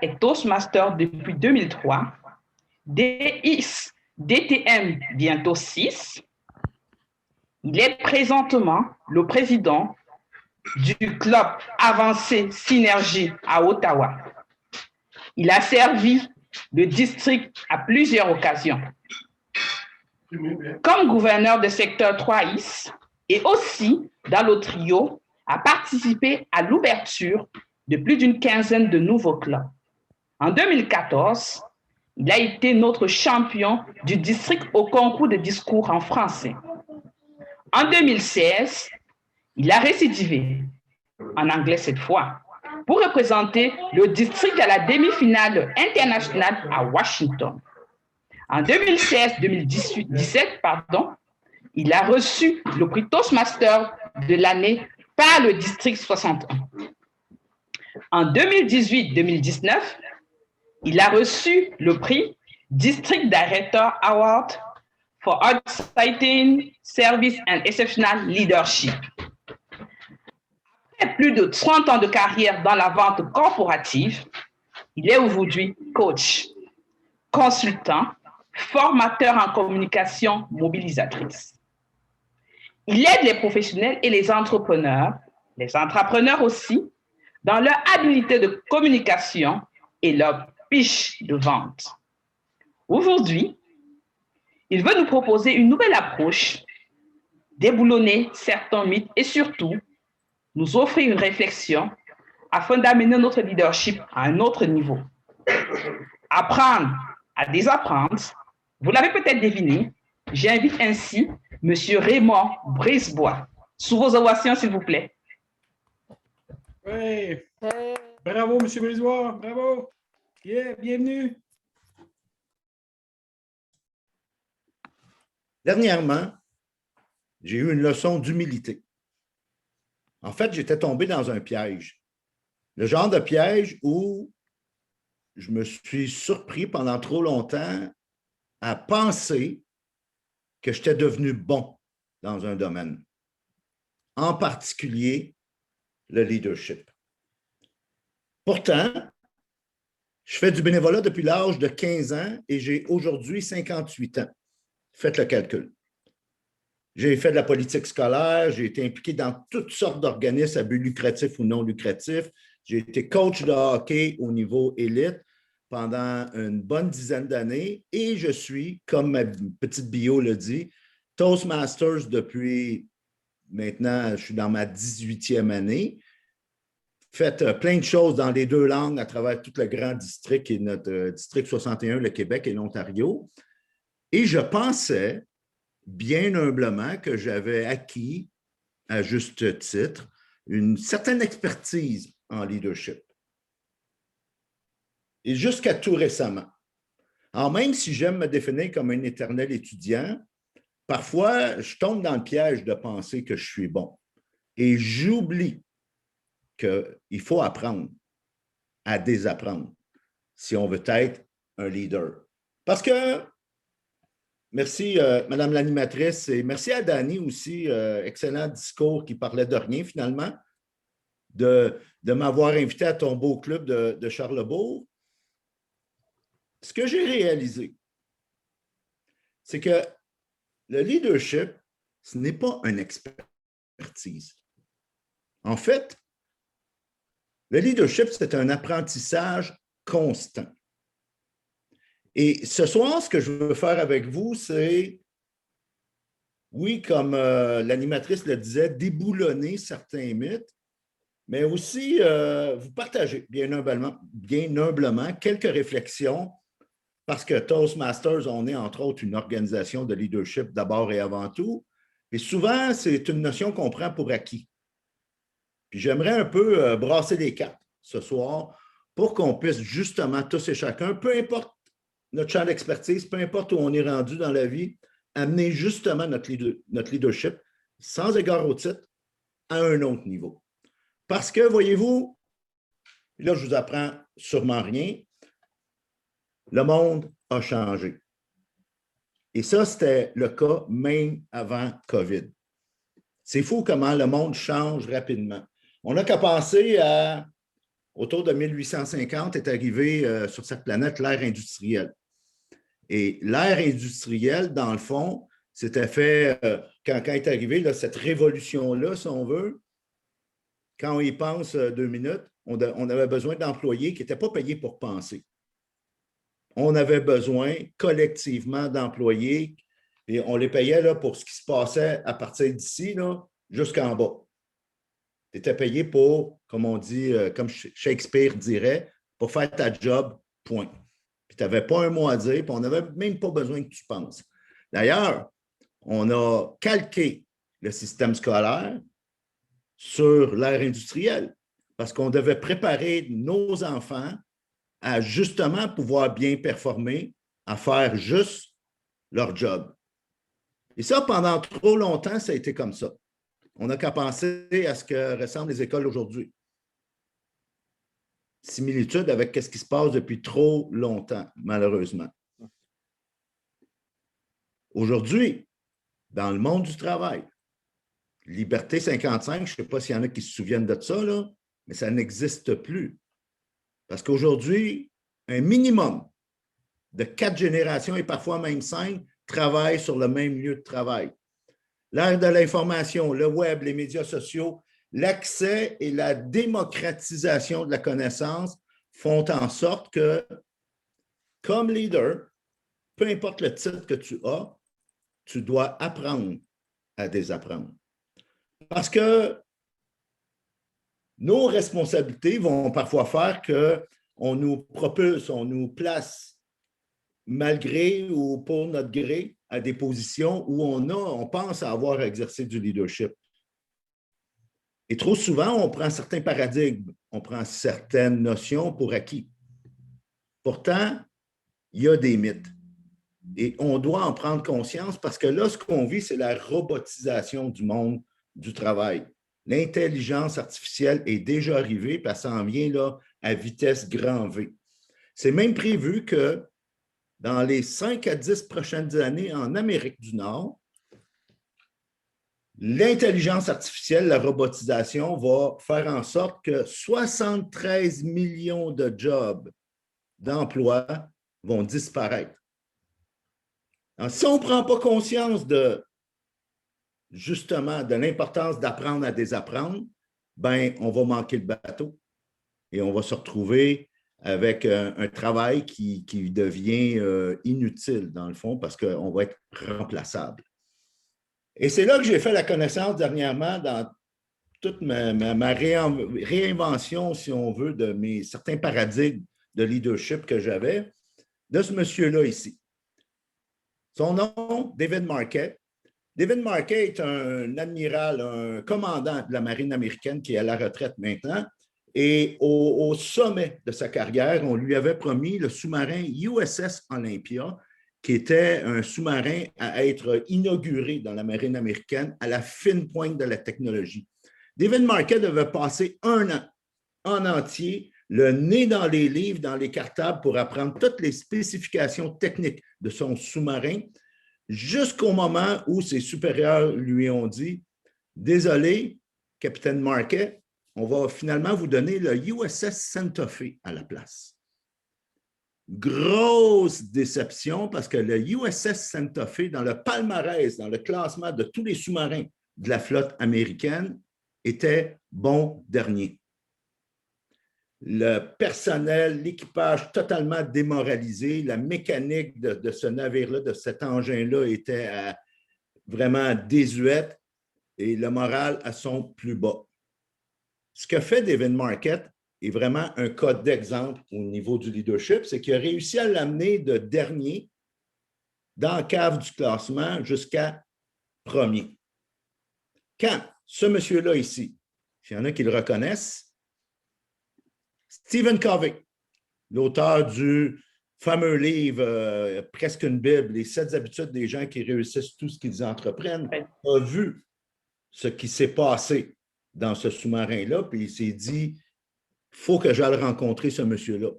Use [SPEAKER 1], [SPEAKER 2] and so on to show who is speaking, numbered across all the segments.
[SPEAKER 1] est Toastmaster depuis 2003, DX, DTM bientôt 6. Il est présentement le président du club avancé Synergie à Ottawa. Il a servi le district à plusieurs occasions. Comme gouverneur de secteur 3IS et aussi dans le trio, a participé à l'ouverture de plus d'une quinzaine de nouveaux clubs. En 2014, il a été notre champion du district au concours de discours en français. En 2016, il a récidivé, en anglais cette fois, pour représenter le district à la demi-finale internationale à Washington. En 2016-2017, il a reçu le prix Toastmaster de l'année par le district 61. En 2018-2019, il a reçu le prix District Director Award for Outstanding Service and Exceptional Leadership. Après plus de 30 ans de carrière dans la vente corporative, il est aujourd'hui coach, consultant, formateur en communication mobilisatrice. Il aide les professionnels et les entrepreneurs aussi, dans leur habilité de communication et leur pitch de vente. Aujourd'hui, il veut nous proposer une nouvelle approche, déboulonner certains mythes et surtout nous offrir une réflexion afin d'amener notre leadership à un autre niveau. Apprendre à désapprendre, vous l'avez peut-être deviné, j'invite ainsi M. Raymond Brisebois. Sous vos ovations, s'il vous plaît.
[SPEAKER 2] Oui. Bravo, M. Brisebois. Bravo. Yeah, bienvenue.
[SPEAKER 3] Dernièrement, j'ai eu une leçon d'humilité. En fait, j'étais tombé dans un piège. Le genre de piège où je me suis surpris pendant trop longtemps à penser que j'étais devenu bon dans un domaine, en particulier le leadership. Pourtant, je fais du bénévolat depuis l'âge de 15 ans et j'ai aujourd'hui 58 ans. Faites le calcul. J'ai fait de la politique scolaire, j'ai été impliqué dans toutes sortes d'organismes à but lucratif ou non lucratif. J'ai été coach de hockey au niveau élite pendant une bonne dizaine d'années et je suis, comme ma petite bio le dit, Toastmasters depuis maintenant, je suis dans ma 18e année. Fait plein de choses dans les deux langues à travers tout le grand district qui est notre district 61, le Québec et l'Ontario. Et je pensais, bien humblement, que j'avais acquis, à juste titre, une certaine expertise en leadership. Et jusqu'à tout récemment. Alors, même si j'aime me définir comme un éternel étudiant, parfois, je tombe dans le piège de penser que je suis bon. Et j'oublie qu'il faut apprendre à désapprendre si on veut être un leader. Parce que, merci Madame l'animatrice et merci à Dani aussi, excellent discours qui parlait de rien finalement, de m'avoir invité à ton beau club de Charlesbourg. Ce que j'ai réalisé, c'est que le leadership, ce n'est pas une expertise. En fait, le leadership, c'est un apprentissage constant. Et ce soir, ce que je veux faire avec vous, c'est, oui, comme l'animatrice le disait, déboulonner certains mythes, mais aussi vous partager bien humblement quelques réflexions parce que Toastmasters, on est entre autres une organisation de leadership d'abord et avant tout. Et souvent, c'est une notion qu'on prend pour acquis. Puis j'aimerais un peu brasser les cartes ce soir pour qu'on puisse justement tous et chacun, peu importe notre champ d'expertise, peu importe où on est rendu dans la vie, amener justement notre leadership, sans égard au titre, à un autre niveau. Parce que, voyez-vous, là, je vous apprends sûrement rien, le monde a changé. Et ça, c'était le cas même avant COVID. C'est fou comment le monde change rapidement. On n'a qu'à penser autour de 1850, est arrivé sur cette planète l'ère industrielle. Et l'ère industrielle, dans le fond, c'était fait, quand est arrivée là, cette révolution-là, si on veut, quand on y pense 2 minutes, on avait besoin d'employés qui n'étaient pas payés pour penser. On avait besoin collectivement d'employés et on les payait là, pour ce qui se passait à partir d'ici jusqu'en bas. Tu étais payé pour, comme on dit, comme Shakespeare dirait, pour faire ta job, point. Puis tu n'avais pas un mot à dire, puis on n'avait même pas besoin que tu penses. D'ailleurs, on a calqué le système scolaire sur l'ère industrielle parce qu'on devait préparer nos enfants à justement pouvoir bien performer, à faire juste leur job. Et ça, pendant trop longtemps, ça a été comme ça. On n'a qu'à penser à ce que ressemblent les écoles aujourd'hui. Similitude avec ce qui se passe depuis trop longtemps, malheureusement. Aujourd'hui, dans le monde du travail, Liberté 55, je ne sais pas s'il y en a qui se souviennent de ça, là, mais ça n'existe plus. Parce qu'aujourd'hui, un minimum de 4 générations et parfois même 5 travaillent sur le même lieu de travail. L'ère de l'information, le web, les médias sociaux, l'accès et la démocratisation de la connaissance font en sorte que, comme leader, peu importe le titre que tu as, tu dois apprendre à désapprendre. Parce que nos responsabilités vont parfois faire qu'on nous propulse, on nous place malgré ou pour notre gré à des positions où on pense avoir exercé du leadership. Et trop souvent, on prend certains paradigmes, on prend certaines notions pour acquis. Pourtant, il y a des mythes. Et on doit en prendre conscience parce que là, ce qu'on vit, c'est la robotisation du monde du travail. L'intelligence artificielle est déjà arrivée, puis elle s'en vient là, à vitesse grand V. C'est même prévu que dans les 5 à 10 prochaines années en Amérique du Nord, l'intelligence artificielle, la robotisation va faire en sorte que 73 millions de jobs d'emploi vont disparaître. Alors, si on ne prend pas conscience justement de l'importance d'apprendre à désapprendre, ben, on va manquer le bateau et on va se retrouver avec un travail qui devient inutile, dans le fond, parce qu'on va être remplaçable. Et c'est là que j'ai fait la connaissance dernièrement dans toute ma réinvention, si on veut, de certains paradigmes de leadership que j'avais, de ce monsieur-là ici. Son nom, David Marquet. David Marquet est un amiral, un commandant de la marine américaine qui est à la retraite maintenant. Et au sommet de sa carrière, on lui avait promis le sous-marin USS Olympia, qui était un sous-marin à être inauguré dans la marine américaine à la fine pointe de la technologie. David Marquet devait passer 1 an en entier, le nez dans les livres, dans les cartables, pour apprendre toutes les spécifications techniques de son sous-marin, jusqu'au moment où ses supérieurs lui ont dit « Désolé, capitaine Marquet, on va finalement vous donner le USS Santa Fe à la place. » Grosse déception parce que le USS Santa Fe, dans le palmarès, dans le classement de tous les sous-marins de la flotte américaine, était bon dernier. Le personnel, l'équipage totalement démoralisé, la mécanique de ce navire-là, de cet engin-là était vraiment désuète et le moral à son plus bas. Ce que fait David Marquet est vraiment un cas d'exemple au niveau du leadership, c'est qu'il a réussi à l'amener de dernier dans la cave du classement jusqu'à premier. Quand ce monsieur-là ici, s'il y en a qui le reconnaissent, Stephen Covey, l'auteur du fameux livre presque une Bible, Les 7 habitudes des gens qui réussissent tout ce qu'ils entreprennent, a vu ce qui s'est passé dans ce sous-marin-là, puis il s'est dit, il faut que j'aille rencontrer ce monsieur-là.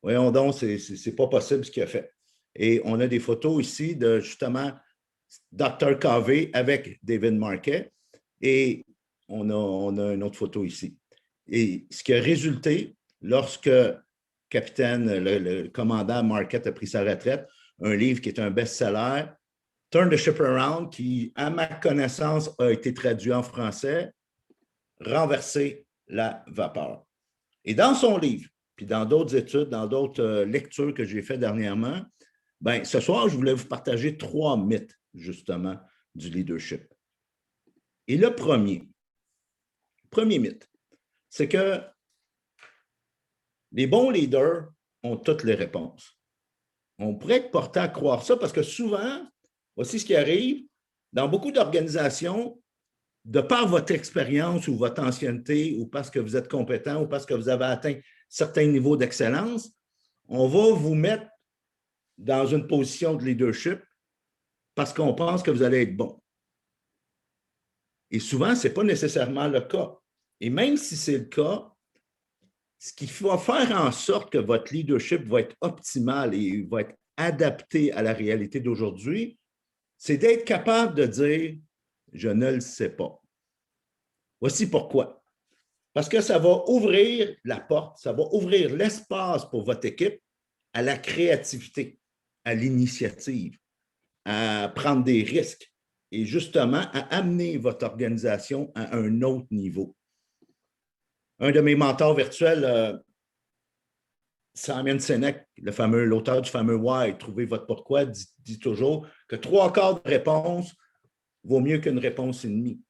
[SPEAKER 3] Voyons donc, c'est pas possible ce qu'il a fait. Et on a des photos ici de justement Dr. Covey avec David Marquet, et on a une autre photo ici. Et ce qui a résulté lorsque le commandant Marquette a pris sa retraite, un livre qui est un best-seller, Turn the Ship Around, qui, à ma connaissance, a été traduit en français, Renverser la vapeur. Et dans son livre, puis dans d'autres études, dans d'autres lectures que j'ai faites dernièrement, bien, ce soir, je voulais vous partager 3 mythes, justement, du leadership. Et le premier mythe, c'est que les bons leaders ont toutes les réponses. On pourrait être porté à croire ça parce que souvent, voici ce qui arrive, dans beaucoup d'organisations, de par votre expérience ou votre ancienneté ou parce que vous êtes compétent ou parce que vous avez atteint certains niveaux d'excellence, on va vous mettre dans une position de leadership parce qu'on pense que vous allez être bon. Et souvent, ce n'est pas nécessairement le cas. Et même si c'est le cas, ce qui va faire en sorte que votre leadership va être optimal et va être adapté à la réalité d'aujourd'hui, c'est d'être capable de dire « je ne le sais pas ». Voici pourquoi. Parce que ça va ouvrir la porte, ça va ouvrir l'espace pour votre équipe à la créativité, à l'initiative, à prendre des risques et justement à amener votre organisation à un autre niveau. Un de mes mentors virtuels, Simon Sinek, l'auteur du fameux Why, Trouvez votre pourquoi, dit toujours que 3/4 de réponse vaut mieux qu'une réponse et demie.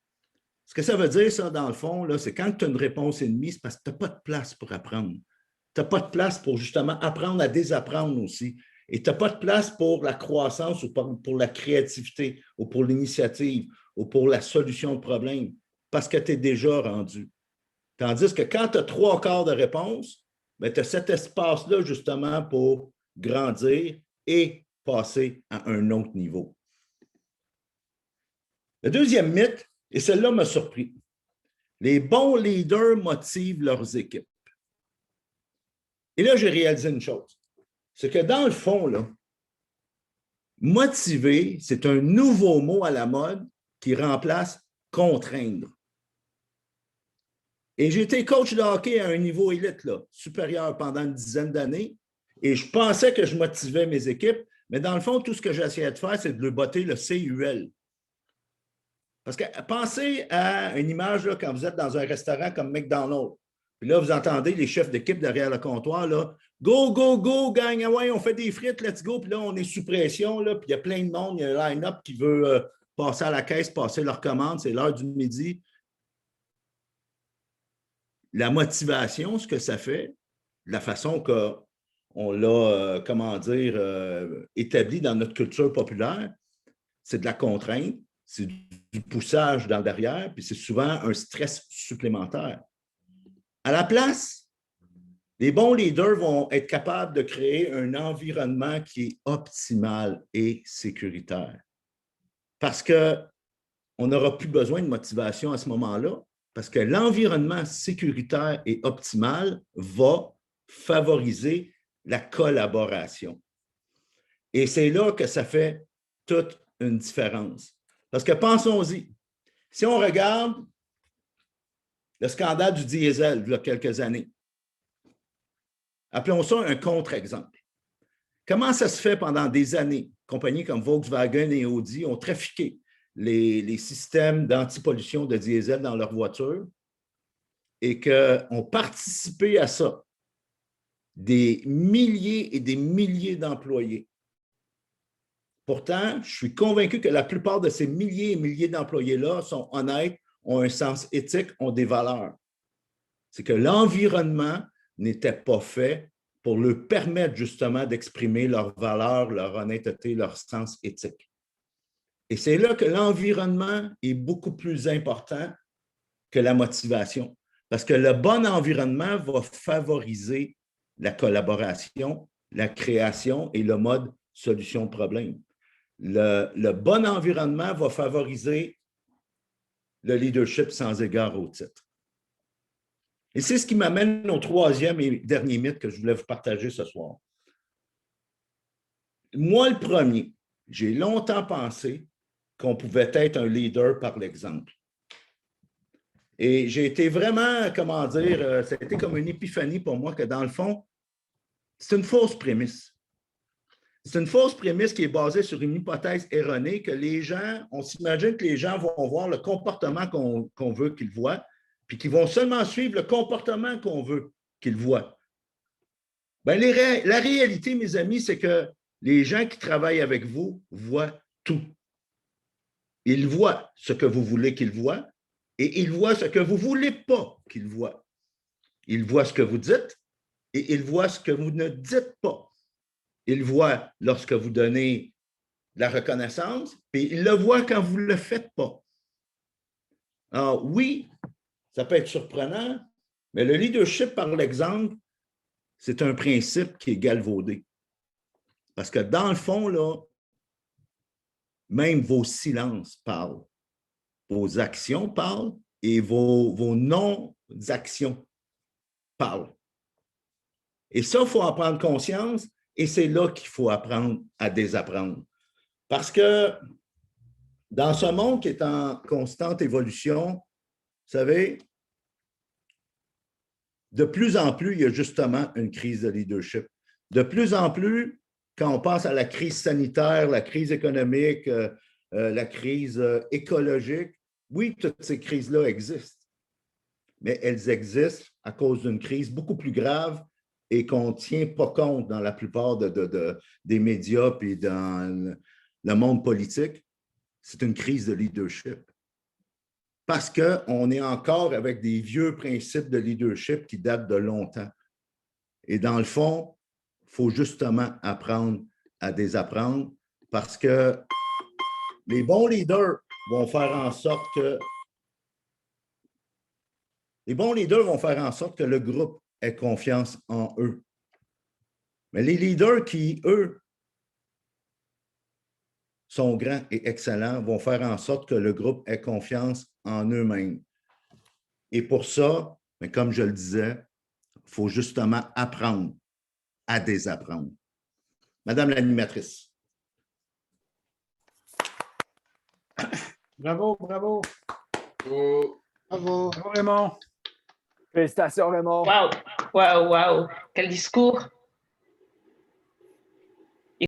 [SPEAKER 3] Ce que ça veut dire, ça, dans le fond, c'est quand tu as une réponse et demie, c'est parce que tu n'as pas de place pour apprendre. Tu n'as pas de place pour justement apprendre à désapprendre aussi. Et tu n'as pas de place pour la croissance ou pour la créativité ou pour l'initiative ou pour la solution de problème parce que tu es déjà rendu. Tandis que quand tu as 3/4 de réponse, ben, tu as cet espace-là justement pour grandir et passer à un autre niveau. Le deuxième mythe, et celle-là m'a surpris, les bons leaders motivent leurs équipes. Et là, j'ai réalisé une chose, c'est que dans le fond, là, motiver, c'est un nouveau mot à la mode qui remplace contraindre. Et j'ai été coach de hockey à un niveau élite, là, supérieur pendant une dizaine d'années, et je pensais que je motivais mes équipes, mais dans le fond, tout ce que j'essayais de faire, c'est de leur botter le CUL. Parce que pensez à une image là, quand vous êtes dans un restaurant comme McDonald's. Puis là, vous entendez les chefs d'équipe derrière le comptoir, là, go, go, go, gang, ouais, on fait des frites, let's go. Puis là, on est sous pression, là, puis il y a plein de monde, il y a un line-up qui veut passer à la caisse, passer leur commande, c'est l'heure du midi. La motivation, ce que ça fait, la façon qu'on l'a, établi dans notre culture populaire, c'est de la contrainte, c'est du poussage dans le derrière, puis c'est souvent un stress supplémentaire. À la place, les bons leaders vont être capables de créer un environnement qui est optimal et sécuritaire. Parce qu'on n'aura plus besoin de motivation à ce moment-là, parce que l'environnement sécuritaire et optimal va favoriser la collaboration. Et c'est là que ça fait toute une différence. Parce que pensons-y, si on regarde le scandale du diesel il y a quelques années, appelons ça un contre-exemple. Comment ça se fait pendant des années? Compagnies comme Volkswagen et Audi ont trafiqué les systèmes d'antipollution de diesel dans leurs voitures et qu'ont participé à ça des milliers et des milliers d'employés. Pourtant, je suis convaincu que la plupart de ces milliers et milliers d'employés-là sont honnêtes, ont un sens éthique, ont des valeurs. C'est que l'environnement n'était pas fait pour leur permettre justement d'exprimer leurs valeurs, leur honnêteté, leur sens éthique. Et c'est là que l'environnement est beaucoup plus important que la motivation. Parce que le bon environnement va favoriser la collaboration, la création et le mode solution-problème. Le bon environnement va favoriser le leadership sans égard au titre. Et c'est ce qui m'amène au troisième et dernier mythe que je voulais vous partager ce soir. Moi, le premier, j'ai longtemps pensé qu'on pouvait être un leader par l'exemple. Et j'ai été vraiment, comment dire, ça a été comme une épiphanie pour moi que dans le fond, c'est une fausse prémisse. C'est une fausse prémisse qui est basée sur une hypothèse erronée que les gens, on s'imagine que les gens vont voir le comportement qu'on veut qu'ils voient, puis qu'ils vont seulement suivre le comportement qu'on veut qu'ils voient. Bien, la réalité, mes amis, c'est que les gens qui travaillent avec vous voient tout. Ils voient ce que vous voulez qu'ils voient et ils voient ce que vous ne voulez pas qu'ils voient. Ils voient ce que vous dites et ils voient ce que vous ne dites pas. Ils voient lorsque vous donnez la reconnaissance, puis ils le voient quand vous ne le faites pas. Alors, oui, ça peut être surprenant, mais le leadership par l'exemple, c'est un principe qui est galvaudé. Parce que dans le fond, là, même vos silences parlent, vos actions parlent et vos non-actions parlent. Et ça, il faut en prendre conscience et c'est là qu'il faut apprendre à désapprendre. Parce que dans ce monde qui est en constante évolution, vous savez, de plus en plus, il y a justement une crise de leadership. De plus en plus, quand on pense à la crise sanitaire, la crise économique, la crise écologique, oui, toutes ces crises-là existent, mais elles existent à cause d'une crise beaucoup plus grave et qu'on ne tient pas compte dans la plupart des médias et dans le monde politique. C'est une crise de leadership. Parce qu'on est encore avec des vieux principes de leadership qui datent de longtemps. Et dans le fond, il faut justement apprendre à désapprendre parce que les bons leaders vont faire en sorte que le groupe ait confiance en eux. Mais les leaders qui, eux, sont grands et excellents vont faire en sorte que le groupe ait confiance en eux-mêmes. Et pour ça, mais comme je le disais, il faut justement apprendre à désapprendre. Madame l'animatrice.
[SPEAKER 2] Bravo, bravo.
[SPEAKER 4] Bravo.
[SPEAKER 2] Bravo, Raymond.
[SPEAKER 5] Félicitations, Raymond.
[SPEAKER 1] Wow, wow, wow. Quel discours.